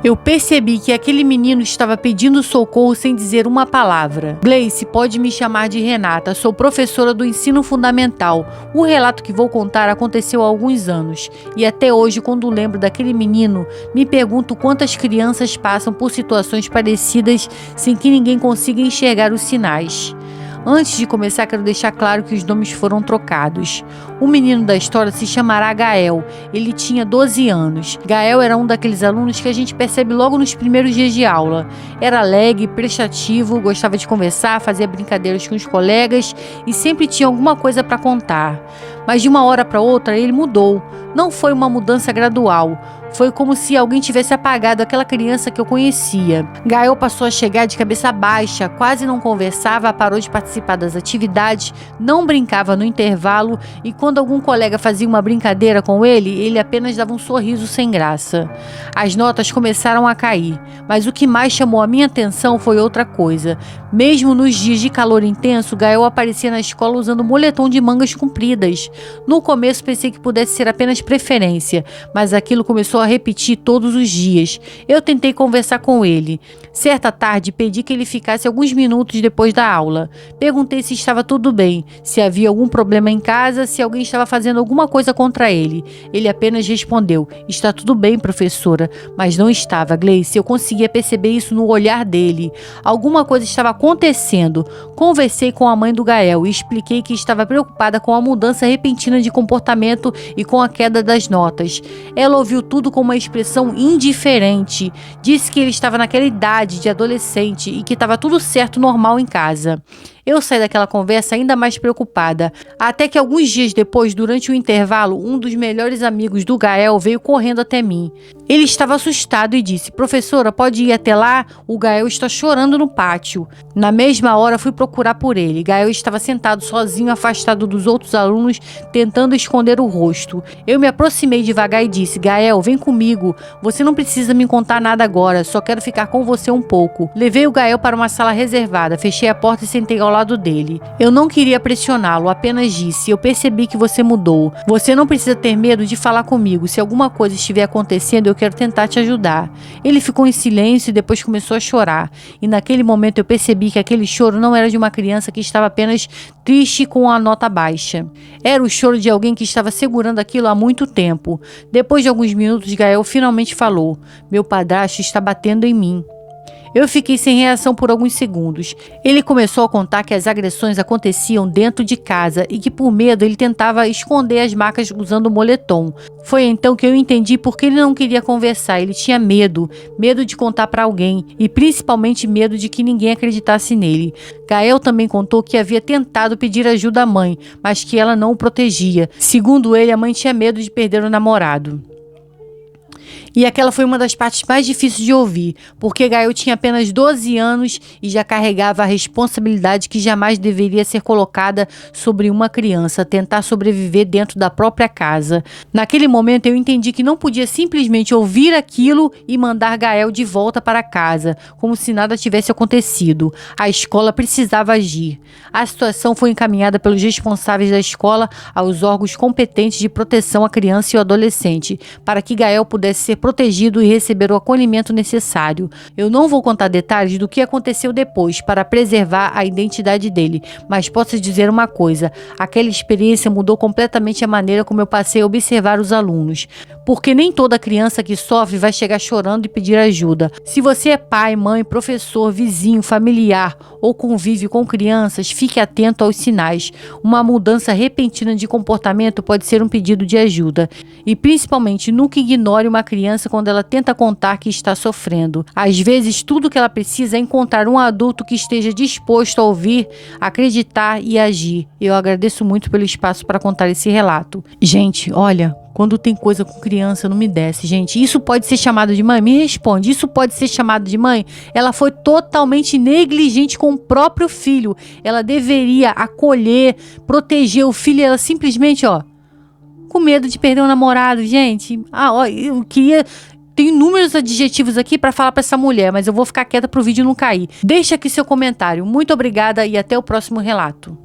Eu percebi que aquele menino estava pedindo socorro sem dizer uma palavra. Gleice, pode me chamar de Renata, sou professora do ensino fundamental. O relato que vou contar aconteceu há alguns anos. E até hoje, quando lembro daquele menino, me pergunto quantas crianças passam por situações parecidas sem que ninguém consiga enxergar os sinais. Antes de começar, quero deixar claro que os nomes foram trocados. O menino da história se chamará Gael. Ele tinha 12 anos. Gael era um daqueles alunos que a gente percebe logo nos primeiros dias de aula. Era alegre, prestativo, gostava de conversar, fazia brincadeiras com os colegas e sempre tinha alguma coisa para contar. Mas de uma hora para outra ele mudou. Não foi uma mudança gradual. Foi como se alguém tivesse apagado aquela criança que eu conhecia. Gael passou a chegar de cabeça baixa, quase não conversava, parou de participar das atividades, não brincava no intervalo e quando algum colega fazia uma brincadeira com ele apenas dava um sorriso sem graça. As notas começaram a cair, mas o que mais chamou a minha atenção foi outra coisa. Mesmo nos dias de calor intenso, Gael aparecia na escola usando moletom de mangas compridas. No começo pensei que pudesse ser apenas preferência, mas aquilo começou a repetir todos os dias. Eu tentei conversar com ele. Certa tarde pedi que ele ficasse alguns minutos depois da aula. Perguntei se estava tudo bem, se havia algum problema em casa, se alguém estava fazendo alguma coisa contra ele. Ele apenas respondeu: "Está tudo bem, professora", mas não estava, Gleice. Eu conseguia perceber isso no olhar dele. Alguma coisa estava acontecendo. Conversei com a mãe do Gael e expliquei que estava preocupada com a mudança repentina de comportamento e com a queda das notas. Ela ouviu tudo com uma expressão indiferente. Disse que ele estava naquela idade de adolescente e que estava tudo certo, normal em casa. Eu saí daquela conversa ainda mais preocupada, até que alguns dias depois, durante o intervalo, um dos melhores amigos do Gael veio correndo até mim. Ele estava assustado e disse: "Professora, pode ir até lá? O Gael está chorando no pátio." Na mesma hora fui procurar por ele. Gael estava sentado sozinho, afastado dos outros alunos, tentando esconder o rosto. Eu me aproximei devagar e disse: "Gael, vem comigo. Você não precisa me contar nada agora, só quero ficar com você um pouco." Levei o Gael para uma sala reservada, fechei a porta e sentei ao lado dele. Eu não queria pressioná-lo, apenas disse: "Eu percebi que você mudou. Você não precisa ter medo de falar comigo. Se alguma coisa estiver acontecendo, eu quero tentar te ajudar." Ele ficou em silêncio e depois começou a chorar. E naquele momento eu percebi que aquele choro não era de uma criança que estava apenas triste com a nota baixa. Era o choro de alguém que estava segurando aquilo há muito tempo. Depois de alguns minutos, Gael finalmente falou: "Meu padrasto está batendo em mim." Eu fiquei sem reação por alguns segundos. Ele começou a contar que as agressões aconteciam dentro de casa e que por medo ele tentava esconder as marcas usando o moletom. Foi então que eu entendi por que ele não queria conversar. Ele tinha medo de contar para alguém e principalmente medo de que ninguém acreditasse nele. Gael também contou que havia tentado pedir ajuda à mãe, mas que ela não o protegia. Segundo ele, a mãe tinha medo de perder o namorado. E aquela foi uma das partes mais difíceis de ouvir, porque Gael tinha apenas 12 anos e já carregava a responsabilidade que jamais deveria ser colocada sobre uma criança, tentar sobreviver dentro da própria casa. Naquele momento eu entendi que não podia simplesmente ouvir aquilo e mandar Gael de volta para casa, como se nada tivesse acontecido. A escola precisava agir. A situação foi encaminhada pelos responsáveis da escola aos órgãos competentes de proteção à criança e ao adolescente, para que Gael pudesse ser protegido e receber o acolhimento necessário. Eu não vou contar detalhes do que aconteceu depois para preservar a identidade dele, mas posso dizer uma coisa: aquela experiência mudou completamente a maneira como eu passei a observar os alunos. Porque nem toda criança que sofre vai chegar chorando e pedir ajuda. Se você é pai, mãe, professor, vizinho, familiar ou convive com crianças, fique atento aos sinais. Uma mudança repentina de comportamento pode ser um pedido de ajuda. E principalmente, nunca ignore uma criança quando ela tenta contar que está sofrendo. Às vezes, tudo que ela precisa é encontrar um adulto que esteja disposto a ouvir, acreditar e agir. Eu agradeço muito pelo espaço para contar esse relato. Gente, olha, quando tem coisa com criança, não me desce, gente. Isso pode ser chamado de mãe? Me responde. Isso pode ser chamado de mãe? Ela foi totalmente negligente com o próprio filho. Ela deveria acolher, proteger o filho. Ela simplesmente, com medo de perder o namorado, gente. Eu queria... Tem inúmeros adjetivos aqui para falar para essa mulher, mas eu vou ficar quieta pro vídeo não cair. Deixa aqui seu comentário. Muito obrigada e até o próximo relato.